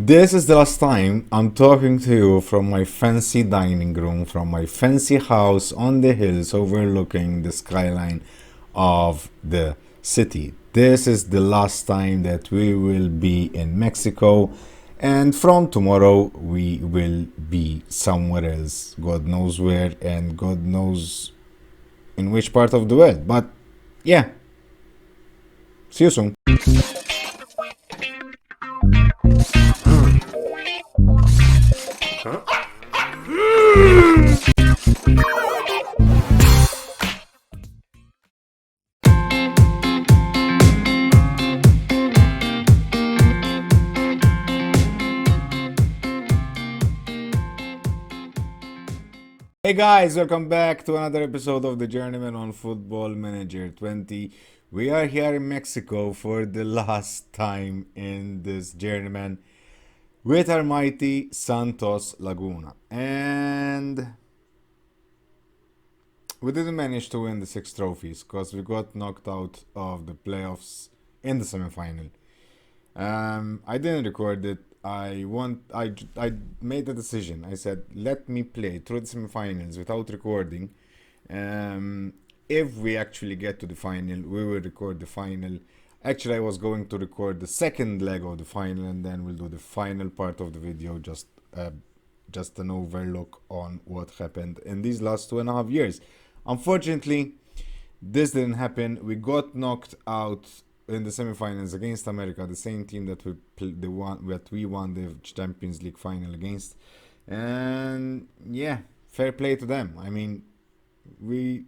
This is the last time I'm talking to you from my fancy dining room, from my fancy house on the hills overlooking the skyline of the city. This is the last time that we will be in Mexico, and from tomorrow we will be somewhere else. God knows where, and God knows in which part of the world. But yeah, see you soon. Hey guys, welcome back to another episode of the Journeyman on Football Manager 20. We are here in Mexico for the last time in this Journeyman with our mighty Santos Laguna. And we didn't manage to win the 6 trophies because we got knocked out of the playoffs in the semi-final. I didn't record it. I made a decision. I said, let me play through the semifinals without recording. If we actually get to the final, we will record the final. Actually, I was going to record the second leg of the final, and then we'll do the final part of the video, just an overlook on what happened in these last 2.5 years. Unfortunately, this didn't happen. We got knocked out in the semifinals against America, the same team that we won the Champions League final against. And yeah, fair play to them. I mean, we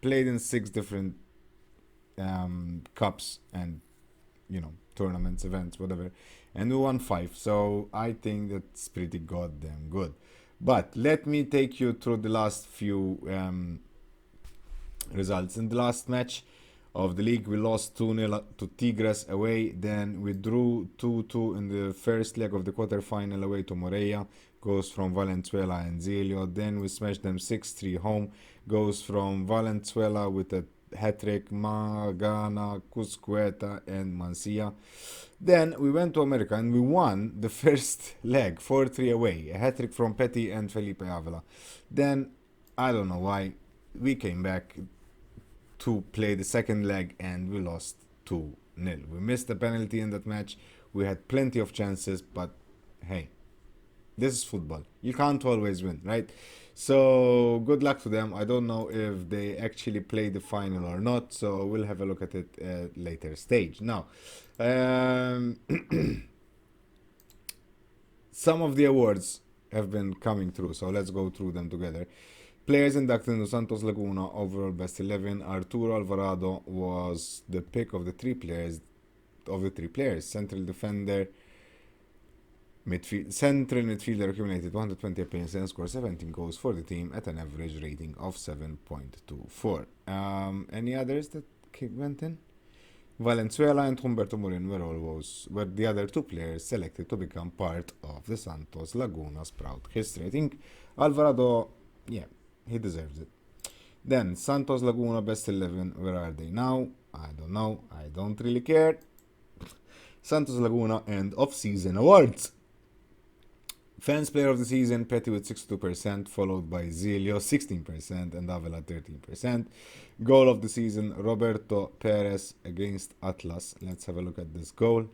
played in 6 different cups and tournaments, events, whatever, and we won 5. So I think that's pretty goddamn good. But let me take you through the last few results. In the last match of the league, we lost 2-0 to Tigres away. Then we drew 2-2 in the first leg of the quarterfinal away to Morelia. Goes from Valenzuela and Zelio. Then we smashed them 6-3 home. Goes from Valenzuela with a hat-trick, Magana, Cuscueta and Mancia. Then we went to America and we won the first leg 4-3 away. A hat-trick from Petty and Felipe Avila. Then, I don't know why, we came back to play the second leg and we lost 2-0. We missed a penalty in that match. We had plenty of chances, but hey, this is football. You can't always win, right? So good luck to them. I don't know if they actually play the final or not, so we'll have a look at it at later stage. Now, some of the awards have been coming through, so let's go through them together. Players inducted into Santos Laguna overall best 11. Arturo Alvarado was the pick of the three players. Central defender, central midfielder accumulated 120 appearances and scored 17 goals for the team at an average rating of 7.24. Any others that went in? Valenzuela and Humberto Morin were the other 2 players selected to become part of the Santos Laguna's proud history. I think Alvarado, yeah, he deserves it. Then Santos Laguna best 11. Where are they now? I don't know. I don't really care. Santos Laguna end of season awards. Fans player of the season, Petty with 62%, followed by Zelio 16% and Avila 13%. Goal of the season, Roberto Perez against Atlas. Let's have a look at this goal.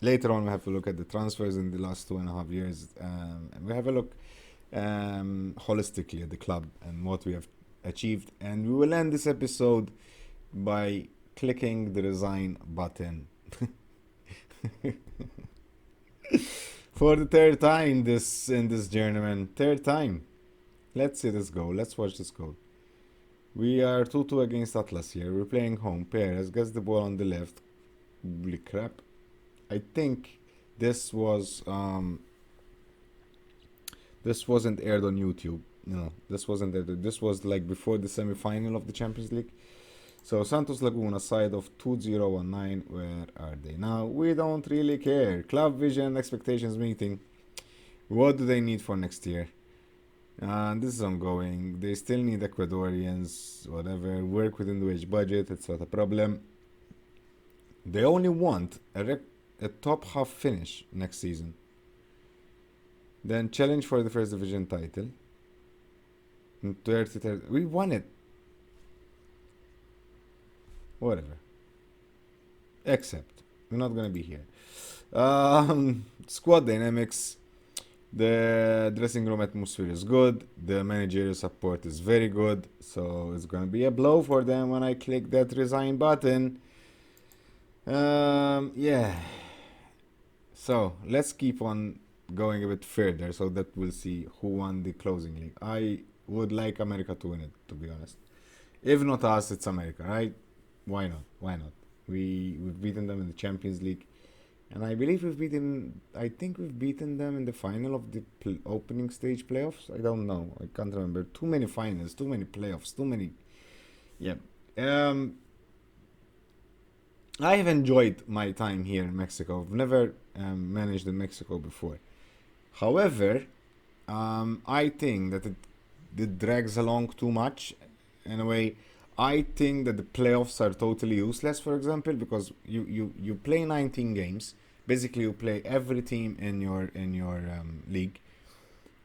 Later on we have to look at the transfers in the last 2.5 years, and we have a look holistically at the club and what we have achieved. And we will end this episode by clicking the resign button for the 3rd time in this journeyman. 3rd time. Let's see this goal. Let's watch this goal. We are 2-2 against Atlas here. We're playing home. Perez gets the ball on the left. Holy crap. I think this wasn't aired on YouTube. No, this wasn't aired. This was like before the semi-final of the Champions League. So Santos Laguna side of 2019, where are they now? We don't really care. Club vision expectations meeting. What do they need for next year? This is ongoing. They still need Ecuadorians, whatever. Work within the wage budget. It's not a problem. They only want a top half finish next season. Then challenge for the first division title. In 30, we won it. Whatever. Except we're not gonna be here. Squad dynamics. The dressing room atmosphere is good. The managerial support is very good. So it's gonna be a blow for them when I click that resign button. Yeah. So let's keep on going a bit further so that we'll see who won the closing league. I would like America to win it, to be honest. If not us, it's America, right? Why not? Why not? We've beaten them in the Champions League, and I believe I think we've beaten them in the final of the opening stage playoffs. I don't know. I can't remember. Too many finals, too many playoffs, too many. Yeah. I have enjoyed my time here in Mexico. I've never managed in Mexico before. However, I think that it drags along too much. In a way, I think that the playoffs are totally useless, for example, because you play 19 games. Basically, you play every team in your league,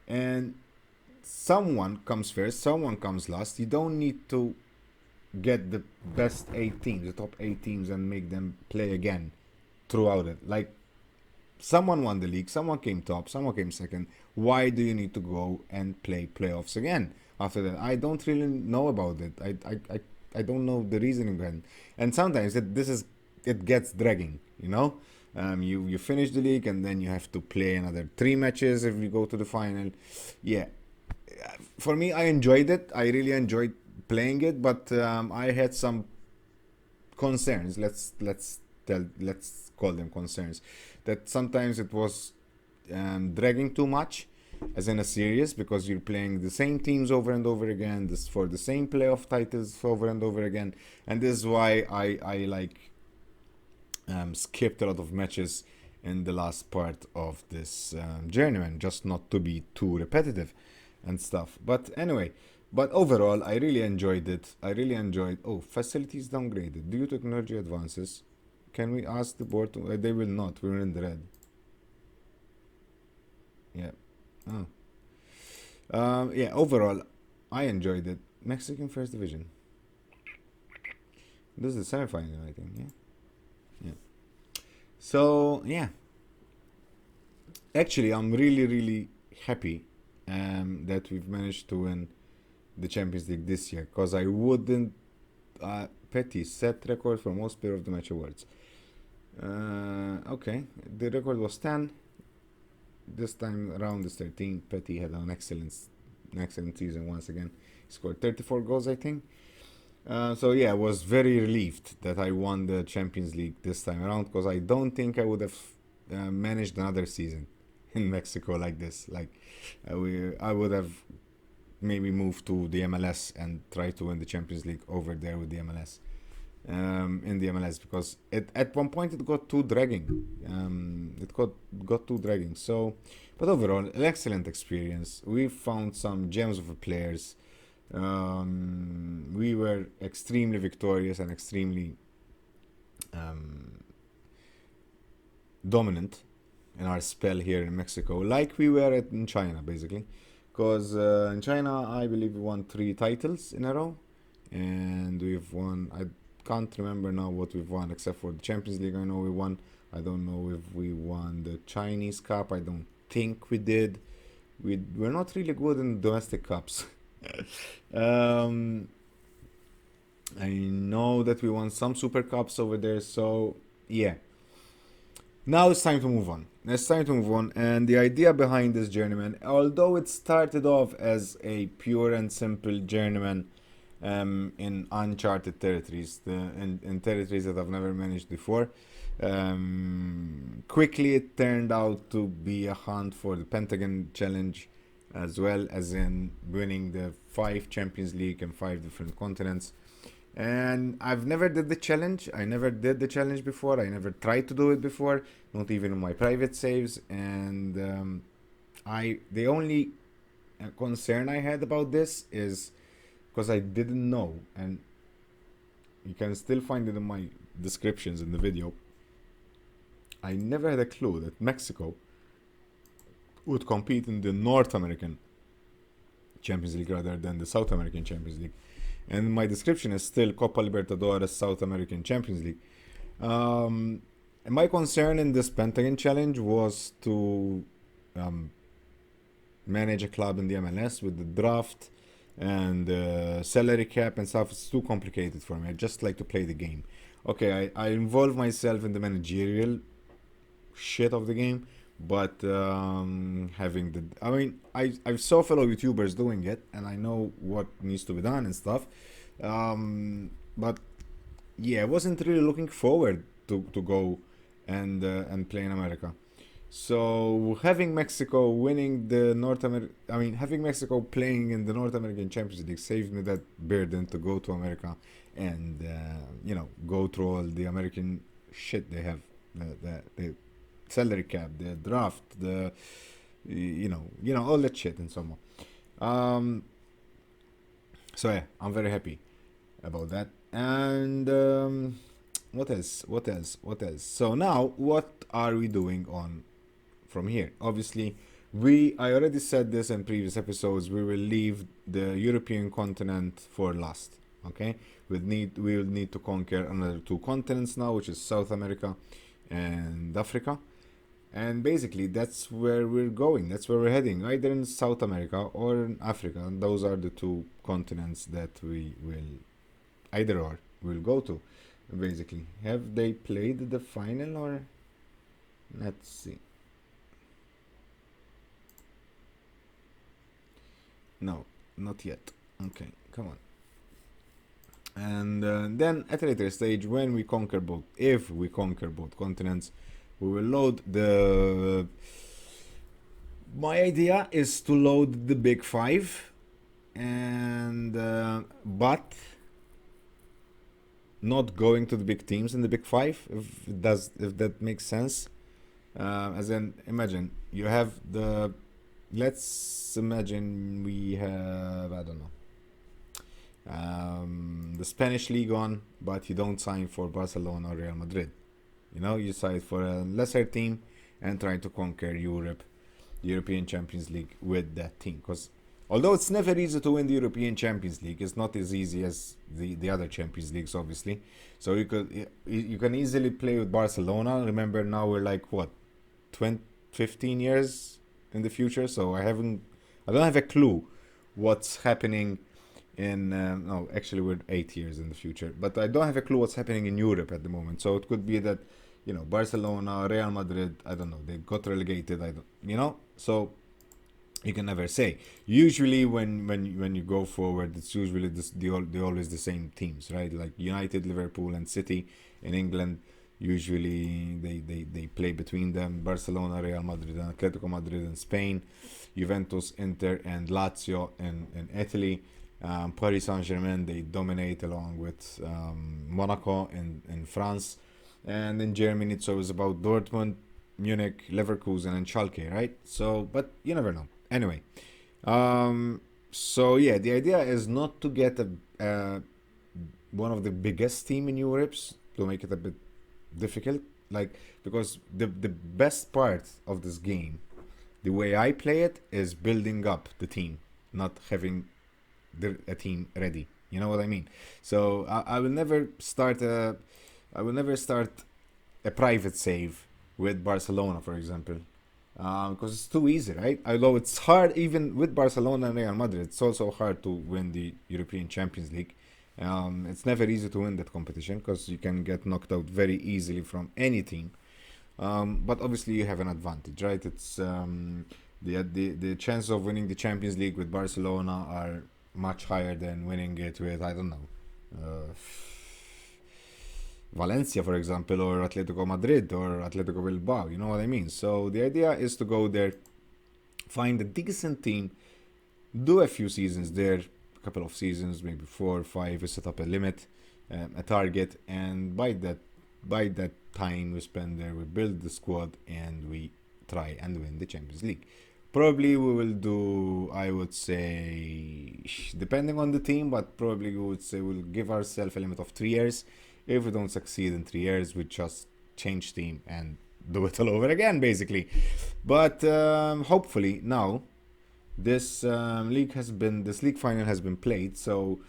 and someone comes first, someone comes last. You don't need to get the best 8 teams, the top 8 teams, and make them play again throughout it. Like, someone won the league, someone came top, someone came second. Why do you need to go and play playoffs again after that? I don't really know about it. I don't know the reasoning behind it. And sometimes it gets dragging, you know? You finish the league and then you have to play another 3 matches if you go to the final. Yeah. For me, I enjoyed it. I really enjoyed playing it, but I had some concerns. Let's call them concerns. That sometimes it was dragging too much, as in a series, because you're playing the same teams over and over again, this for the same playoff titles over and over again, and this is why I like skipped a lot of matches in the last part of this journeyman, just not to be too repetitive and stuff. But anyway, but overall, I really enjoyed it. Oh, facilities downgraded due to technology advances. Can we ask the board to? They will not. We're in the red. Yeah. Oh. Yeah. Overall, I enjoyed it. Mexican First Division. This is the semifinal, I think. Yeah. Yeah. So yeah. Actually, I'm really happy that we've managed to win the Champions League this year, because I wouldn't. Petty set record for most player of the match awards. Okay, the record was 10. This time around is 13. Petty had an excellent season once again. He scored 34 goals, I think. So yeah, I was very relieved that I won the Champions League this time around, because I don't think I would have managed another season in Mexico like this. Like, I would have maybe moved to the MLS and try to win the Champions League over there with the MLS. In the MLS, because at one point it got too dragging. It got too dragging. So, but overall, an excellent experience. We found some gems of players. We were extremely victorious and extremely dominant in our spell here in Mexico, like we were in China, basically. Because in China, I believe we won 3 titles in a row, and we've won. I can't remember now what we've won, except for the Champions League. I know we won. I don't know if we won the Chinese Cup. I don't think we did. We're not really good in domestic cups. I know that we won some Super Cups over there. So yeah. Now it's time to move on. And the idea behind this journeyman, although it started off as a pure and simple journeyman in uncharted territories, in territories that I've never managed before, quickly it turned out to be a hunt for the Pentagon Challenge, as well as in winning the 5 Champions League in 5 different continents. And I've never did the challenge. I never did the challenge before. I never tried to do it before, not even in my private saves. And the only concern I had about this is because I didn't know, and you can still find it in my descriptions in the video. I never had a clue that Mexico would compete in the North American Champions League rather than the South American Champions League. And my description is still Coppa Libertadores South American Champions League. And my concern in this Pentagon challenge was to um, manage a club in the MLS with the draft and salary cap and stuff. It's too complicated for me. I just like to play the game. Okay, I involve myself in the managerial shit of the game, but having the, I mean, I saw fellow YouTubers doing it, and I know what needs to be done and stuff. But yeah, I wasn't really looking forward to go and play in America. So having Mexico winning the having Mexico playing in the North American Champions League saved me that burden to go to America and go through all the American shit they have, the salary cap, the draft, the all that shit and so on. So yeah, I'm very happy about that. And what else? What else? What else? So now, what are we doing on from here? Obviously, I already said this in previous episodes. We will leave the European continent for last. Okay, we will need to conquer another two continents now, which is South America and Africa. And basically, that's where we're going. That's where we're heading, either in South America or in Africa. And those are the two continents that we will either or will go to. Basically, have they played the final or? Let's see. No, not yet. Okay, come on. And then at a later stage, when we conquer both, if we conquer both continents, we will load the. My idea is to load the big five, and but not going to the big teams in the big five. If that makes sense. As in, imagine you have the. Let's imagine we have, I don't know, the Spanish league on, but you don't sign for Barcelona or Real Madrid. You sign for a lesser team and try to conquer Europe, the European Champions League with that team. Because although it's never easy to win the European Champions League, it's not as easy as the other Champions Leagues, obviously. So you can easily play with Barcelona. Remember, now we're like what, 15 years in the future. So I don't have a clue what's happening in no, actually we're 8 years in the future, but I don't have a clue what's happening in Europe at the moment. So it could be that Barcelona, Real Madrid, I don't know, they got relegated. So you can never say. Usually when you go forward, it's usually they're always the same teams, right? Like United, Liverpool, and City in England. Usually they play between them. Barcelona, Real Madrid, and Atletico Madrid in Spain. Juventus, Inter, and Lazio in Italy. Paris Saint-Germain, they dominate along with Monaco in France. And in Germany, it's always about Dortmund, Munich, Leverkusen, and Schalke, right? So, but you never know. Anyway, so yeah, the idea is not to get one of the biggest team in Europe to make it a bit difficult, like, because the best part of this game, the way I play it, is building up the team, not having a team ready. You know what I mean? So I will never start a private save with Barcelona, for example, because it's too easy, right? Although it's hard, even with Barcelona and Real Madrid, it's also hard to win the European Champions League. It's never easy to win that competition because you can get knocked out very easily from any team. But obviously you have an advantage, right? It's the chance of winning the Champions League with Barcelona are much higher than winning it with, I don't know, Valencia, for example, or Atletico Madrid or Atletico Bilbao. You know what I mean? So the idea is to go there, find a decent team, do a few seasons there, a couple of seasons, maybe 4 or 5, set up a limit, a target, and by that time we spend there, we build the squad and we try and win the Champions League. Probably we will do, I would say, depending on the team, but probably we would say we'll give ourselves a limit of 3 years. If we don't succeed in 3 years, we just change team and do it all over again, basically. But hopefully now this this league final has been played, so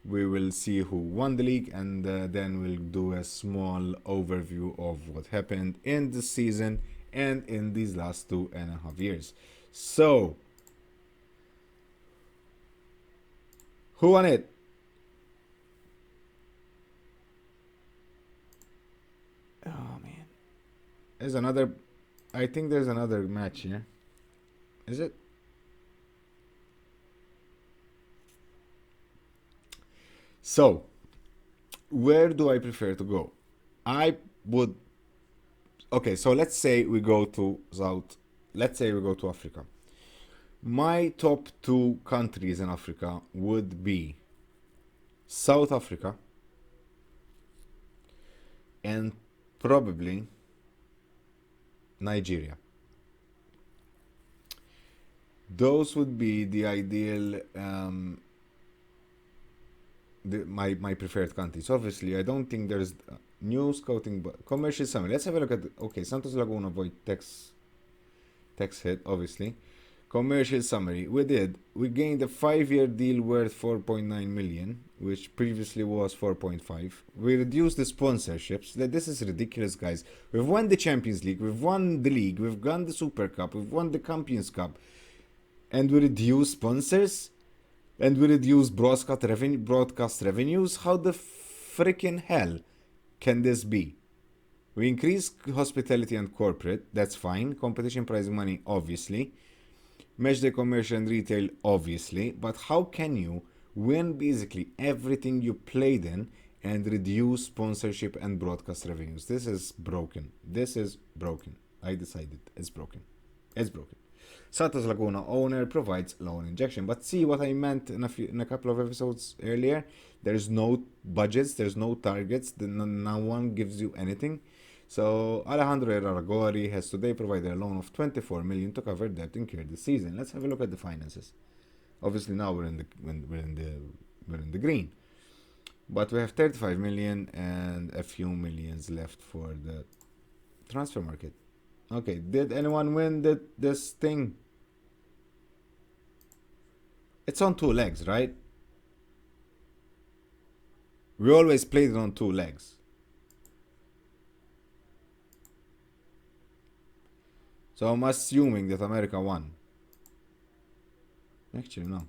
we will see who won the league, and then we'll do a small overview of what happened in this season and in these last 2.5 years. So, who won it? Oh man, there's another. I think there's another match here. Is it? So, where do I prefer to go? I would. Okay, so let's say we go to South. Let's say we go to Africa. My top two countries in Africa would be South Africa and probably Nigeria. Those would be the ideal, my preferred countries. Obviously, I don't think there's new scouting, but commercial summary. Let's have a look at. Okay, Santos Laguna avoid tax hit, obviously. Commercial summary. We gained a 5-year deal worth 4.9 million, which previously was 4.5. We reduced the sponsorships. This is ridiculous, guys. We've won the Champions League, we've won the league, we've won the Super Cup, we've won the Champions Cup, and we reduce sponsors, and we reduce broadcast revenues. How the freaking hell can this be? We increase hospitality and corporate, that's fine. Competition prize money, obviously. Matchday commercial and retail, obviously. But how can you win basically everything you played in and reduce sponsorship and broadcast revenues? This is broken. I decided it's broken. Santos Laguna owner provides loan injection. But see what I meant in a couple of episodes earlier? There's no budgets, there's no targets, no one gives you anything. So Alejandro Aragori has today provided a loan of 24 million to cover debt incurred this season. Let's have a look at the finances. Obviously now we're in the green, but we have 35 million and a few millions left for the transfer market. Okay, did anyone win this thing? It's on 2 legs, right? We always played it on 2 legs. So I'm assuming that America won. Actually, no.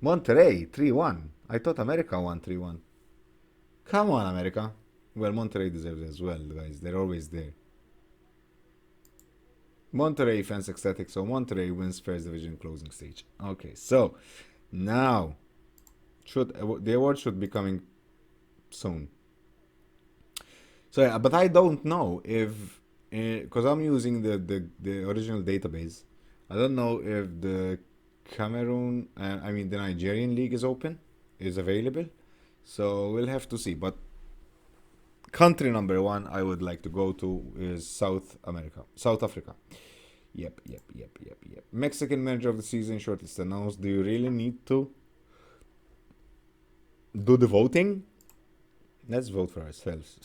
Monterrey, 3-1. I thought America won 3-1. Come on, America. Well, Monterrey deserves it as well, guys. They're always there. Monterrey fans ecstatic, so Monterrey wins first division closing stage. Okay, so now the award should be coming soon. So yeah, but I don't know if because I'm using the original database. I don't know if the the Nigerian league is available. So we'll have to see. But country number 1 I would like to go to is South Africa. Yep. Mexican manager of the season shortlist announced. Do you really need to do the voting? Let's vote for ourselves.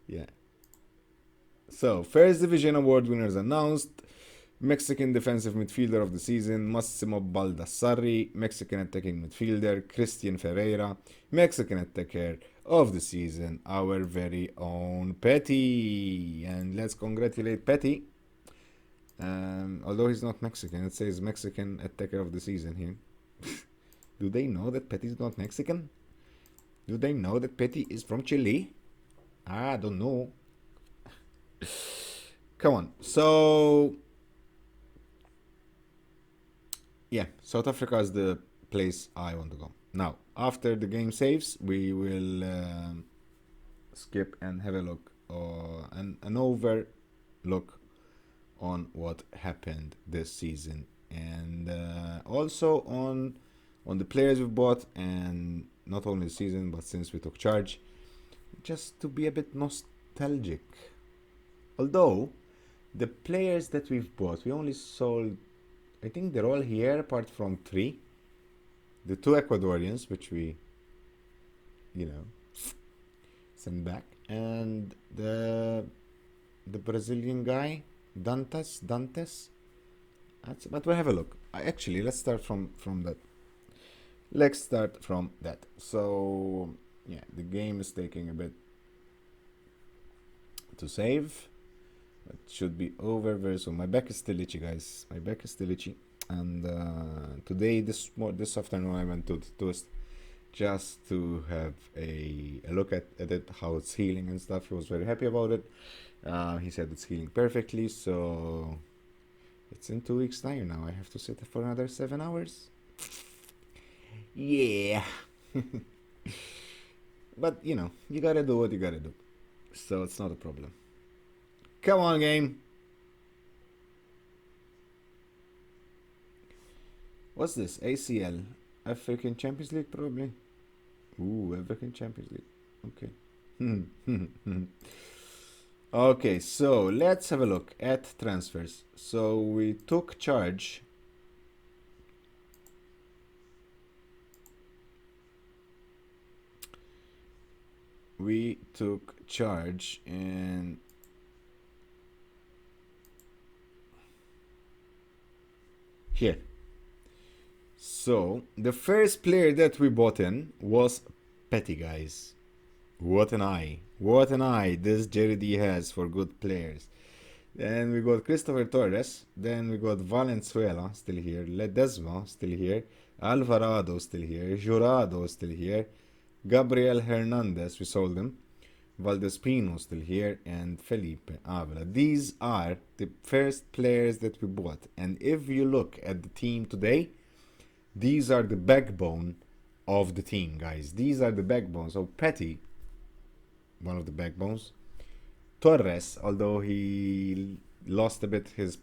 Yeah. So, first division award winners announced. Mexican defensive midfielder of the season, Massimo Baldassarri. Mexican attacking midfielder, Christian Ferreira. Mexican attacker of the season, our very own Petty. And let's congratulate Petty. Although he's not Mexican, it says Mexican attacker of the season here. Do they know that Petty is not Mexican? Do they know that Petty is from Chile? I don't know. Come on. So, yeah, South Africa is the place I want to go. Now, after the game saves, we will skip and have a look, an overlook on what happened this season, and also on the players we've bought, and not only the season, but since we took charge, just to be a bit nostalgic. Although, the players that we've bought, we only sold, I think they're all here apart from 3. The 2 Ecuadorians, which we, send back. and the Brazilian guy, Dantes. But we'll have a look. Actually, let's start from that. Let's start from that. So yeah, the game is taking a bit to save. It should be over very soon. My back is still itchy, guys. My back is still itchy. And today, this afternoon, I went to the toast just to have a look at it, how it's healing and stuff. He was very happy about it. He said it's healing perfectly. So it's in 2 weeks time now. I have to sit for another 7 hours. Yeah. But you know, you gotta do what you gotta do. So it's not a problem. Come on, game. What's this? ACL. African Champions League, probably. Ooh, African Champions League. Okay. Okay, so let's have a look at transfers. So we took charge. We took charge in here. So the first player that we bought in was Petty, guys. What an eye. What an eye this Jerry D has for good players. Then we got Christopher Torres. Then we got Valenzuela still here. Ledesma still here. Alvarado still here. Jurado still here. Gabriel Hernandez, we sold him. Valdespino still here. And Felipe Avila. These are the first players that we bought. And if you look at the team today, these are the backbone of the team, guys. These are the backbones. So Petty, one of the backbones. Torres, although he lost a bit his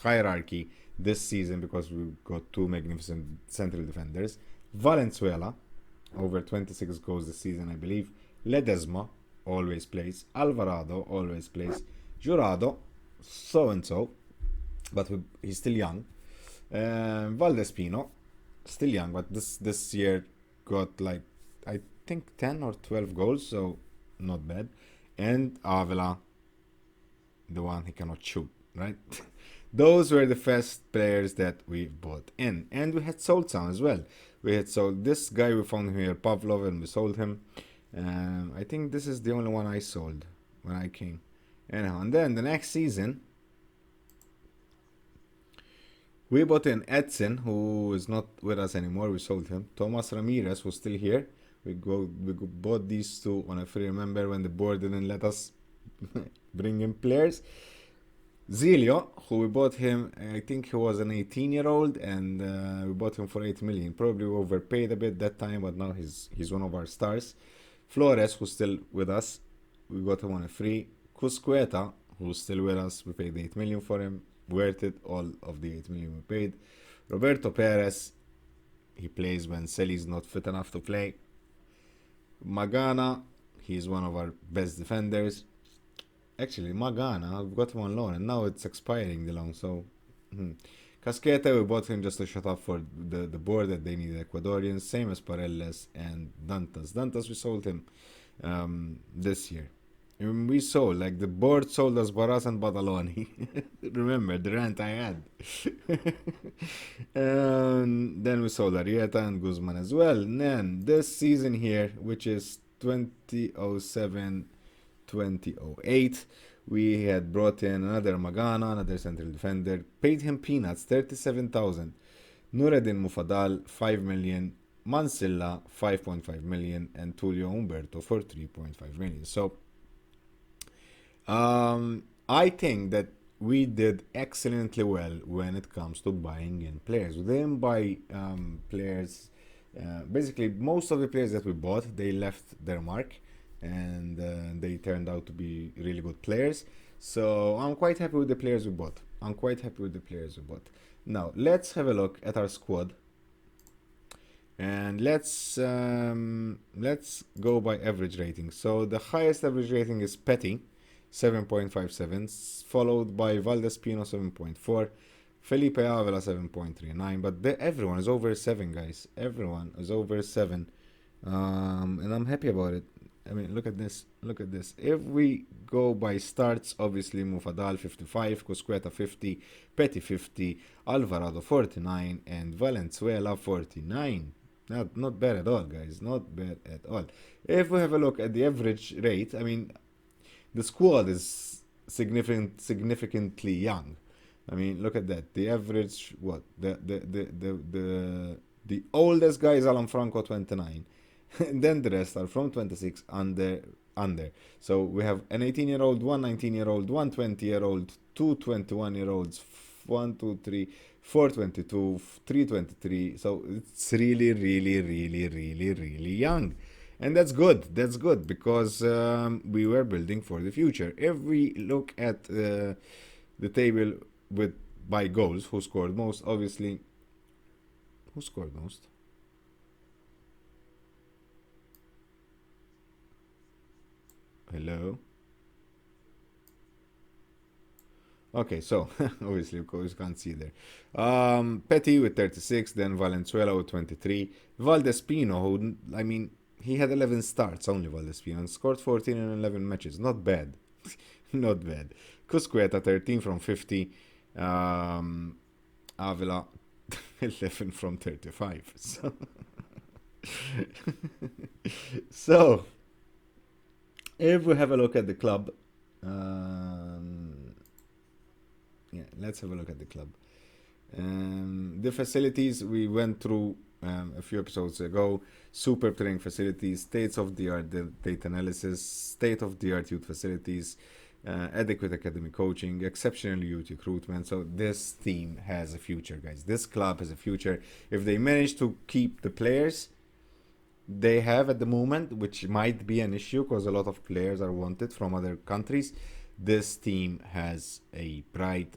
hierarchy this season because we got two magnificent central defenders. Valenzuela, over 26 goals this season, I believe. Ledesma always plays. Alvarado always plays. Jurado, so and so, but he's still young. Valdespino, still young, but this year got like I think 10 or 12 goals, so not bad. And Avila, the one he cannot shoot, right? Those were the first players that we bought in, and we had sold some as well. We had sold this guy we found here, Pavlov, and we sold him. I think this is the only one I sold when I came. Anyhow, and then the next season, we bought in Edson, who is not with us anymore. We sold him. Thomas Ramirez was still here. We bought these two on a free. Remember when the board didn't let us bring in players? Zilio, who we bought him, I think he was an 18-year-old, and we bought him for 8 million. Probably overpaid a bit that time, but now he's one of our stars. Flores, who's still with us, we got him on a free. Cuscueta, who's still with us, we paid 8 million for him. Worth it, all of the 8 million we paid. Roberto Perez, he plays when Celi's not fit enough to play. Magana, he's one of our best defenders. Actually, Magana, we got him on loan and now it's expiring the loan, so Casquete, we bought him just to shut up for the board that they need Ecuadorians, same as Pareles and Dantas. Dantas, we sold him this year. And we sold, like the board sold us Barras and Badaloni. Remember the rant I had. And then we sold Arieta and Guzman as well. And then this season here, which is 2007-2008, we had brought in another Magana, another central defender, paid him peanuts, 37,000. Nureddin Mufadal, 5 million. Mansilla, 5.5 million. And Tulio Umberto for 3.5 million. So, I think that we did excellently well when it comes to buying in players. We didn't buy players. Basically, most of the players that we bought, they left their mark, and they turned out to be really good players. So I'm quite happy with the players we bought. Now let's have a look at our squad, and let's go by average rating. So the highest average rating is Petty, 7.57, followed by Valdespino, 7.4, Felipe Avila, 7.39, but everyone is over 7, guys. Everyone is over 7, and I'm happy about it. I mean, look at this. Look at this. If we go by starts, obviously Mufadal 55, Cosqueta 50, Petty 50, Alvarado 49, and Valenzuela 49. Not bad at all, guys. Not bad at all. If we have a look at the average rate, I mean, the squad is significantly young. I mean, look at that. The average, what? The oldest guy is Alan Franco, 29. And then the rest are from 26 under. So we have an 18-year-old, one 19-year-old, one 20-year-old, two 21-year-olds, 1, 2, 3, 4 22, 3 23. So it's really, really, really, really, really young. And that's good. That's good because we were building for the future. If we look at the table with by goals, who scored most? Obviously, who scored most? Hello. Okay, so obviously, of course, you can't see there. Petty with 36, then Valenzuela with 23. Valdespino, who, I mean, he had 11 starts only, Valdespino, and scored 14 in 11 matches. Not bad. Not bad. Cusqueta, 13 from 50. Avila, 11 from 35. So, so if we have a look at the club, yeah, let's have a look at the club. The facilities we went through a few episodes ago: super training facilities, state-of-the-art data analysis, state-of-the-art youth facilities, adequate academic coaching, exceptional youth recruitment. So this team has a future, guys. This club has a future. If they manage to keep the players they have at the moment, which might be an issue because a lot of players are wanted from other countries, this team has a bright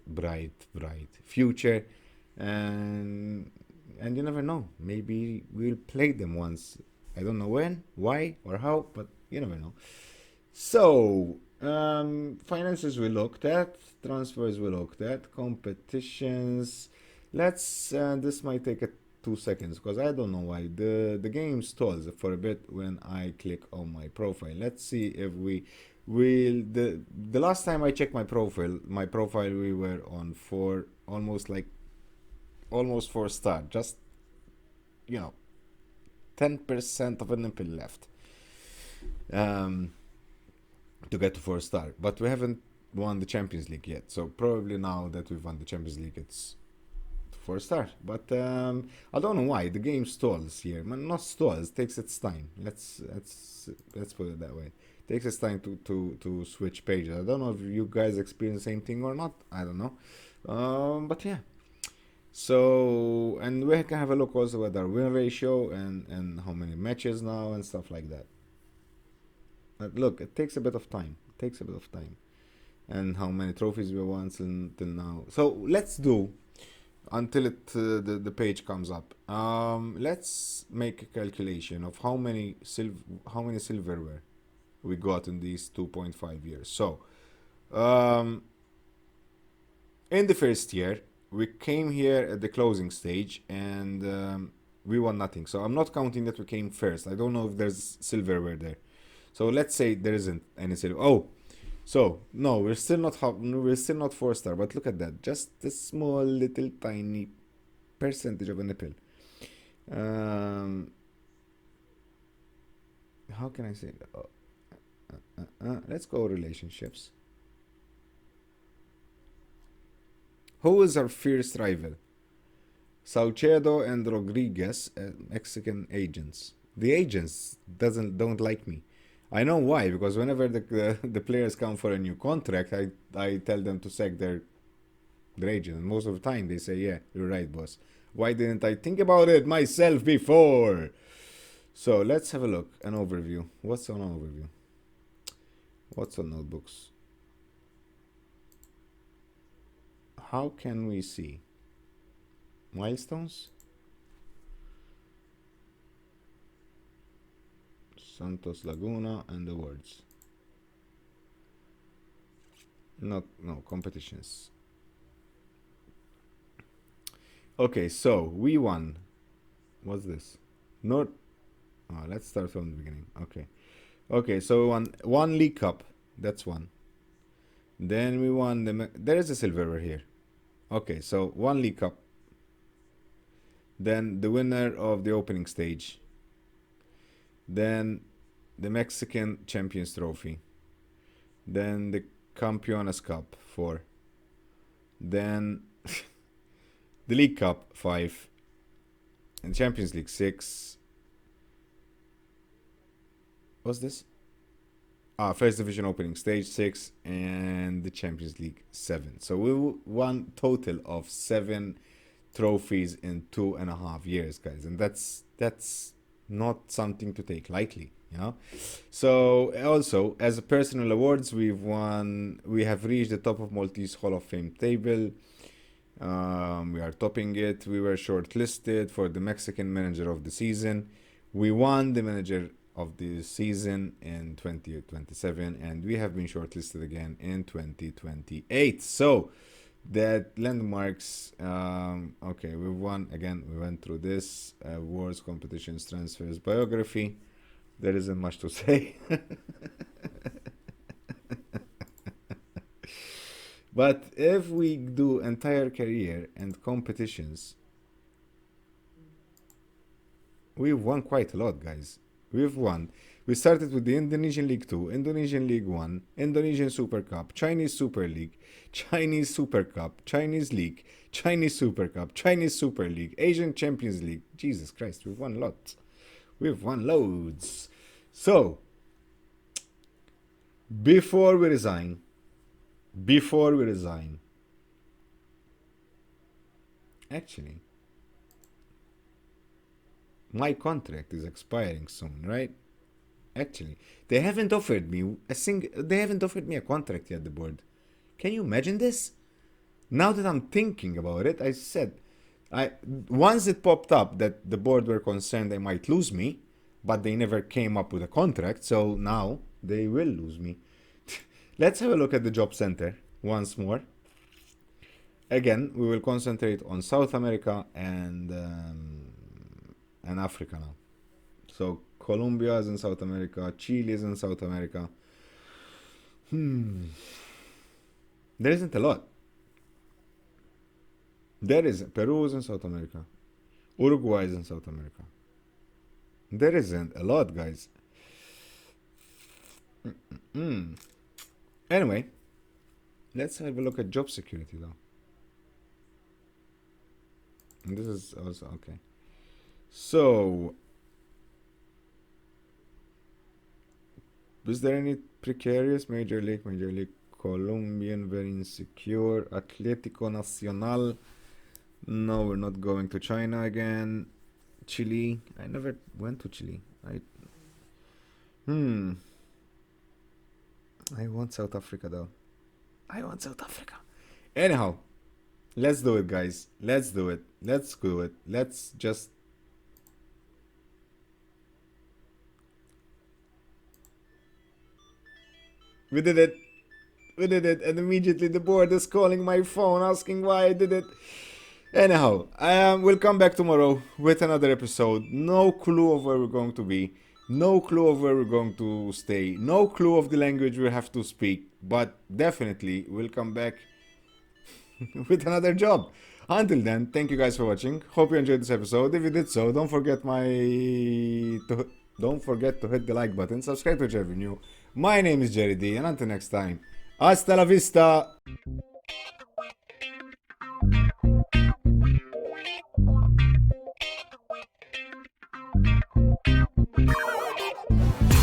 future, and you never know. Maybe we'll play them once. I don't know when, why, or how, but you never know. So, finances we looked at, transfers we looked at, competitions. Let's. This might take 2 seconds because I don't know why the game stalls for a bit when I click on my profile. Let's see if we will. The last time I checked my profile we were on four, almost 4 star. Just 10% of a nipple left. To get to 4 star, but we haven't won the Champions League yet. So probably now that we've won the Champions League, it's 4 star. But I don't know why the game stalls here. Not stalls, takes its time. Let's put it that way. It takes its time to switch pages. I don't know if you guys experience the same thing or not. I don't know. But yeah. So, and we can have a look also at our win ratio and how many matches now and stuff like that. But look, it takes a bit of time. And how many trophies we won till now. So let's do until the page comes up. Let's make a calculation of how many silverware we got in these 2.5 years. So, in the first year, we came here at the closing stage and we won nothing. So I'm not counting that we came first. I don't know if there's silverware there. So let's say there isn't any silver. Oh, so no, we're still not 4 star. But look at that, just a small little tiny percentage of a nipple. How can I say that? Let's go relationships. Who is our fierce rival? Saucedo and Rodriguez, Mexican agents. The agents don't like me. I know why, because whenever the players come for a new contract, I tell them to sack their agent. And most of the time they say, yeah, you're right, boss. Why didn't I think about it myself before? So let's have a look. An overview. What's on overview? What's on notebooks? How can we see? Milestones? Santos Laguna and awards. No, competitions. Okay, so we won. What's this? Let's start from the beginning. Okay. Okay, so we won one League Cup. That's one. Then we won there is a silverware here. Okay, so one League Cup. Then the winner of the opening stage. Then the Mexican Champions Trophy. Then the Campeones Cup 4. Then the League Cup 5. And Champions League 6. What's this? First Division opening stage 6 and the Champions League 7. So we won total of 7 trophies in 2.5 years, guys, and that's not something to take lightly, you know. So also as a personal awards, we have reached the top of Maltese Hall of Fame table. We are topping it. We were shortlisted for the Mexican Manager of the Season. We won the Manager of the Season in 2027, and we have been shortlisted again in 2028. So that landmarks. Okay, we won again. We went through this awards, competitions, transfers, biography. There isn't much to say. But if we do entire career and competitions, we've won quite a lot, guys. We've won. We started with the Indonesian League 2, Indonesian League 1, Indonesian Super Cup, Chinese Super League, Chinese Super Cup, Chinese League, Chinese Super Cup, Chinese Super League, Asian Champions League. Jesus Christ, we've won a lot. We've won loads. So, before we resign, actually, my contract is expiring soon, right? Actually, they haven't offered me a contract yet, the board. Can you imagine this? Now that I'm thinking about it, once it popped up that the board were concerned they might lose me, but they never came up with a contract, so now they will lose me. Let's have a look at the job center once more. Again, we will concentrate on South America and Africa now. So Colombia is in South America, Chile is in South America. There isn't a lot. There is Peru is in South America. Uruguay is in South America. There isn't a lot, guys. Anyway, let's have a look at job security though. And this is also okay. So, is there any precarious? Major League, Colombian, very insecure. Atlético Nacional. No, we're not going to China again. Chile. I never went to Chile. I want South Africa though. Anyhow, let's do it, guys. Let's do it. Let's just... We did it. And immediately the board is calling my phone asking why I did it. Anyhow, we'll come back tomorrow with another episode. No clue of where we're going to be. No clue of where we're going to stay. No clue of the language we have to speak. But definitely we'll come back with another job. Until then, thank you guys for watching. Hope you enjoyed this episode. If you did so, don't forget to hit the like button. Subscribe to whichever new. My name is Jerry D, and until next time, hasta la vista.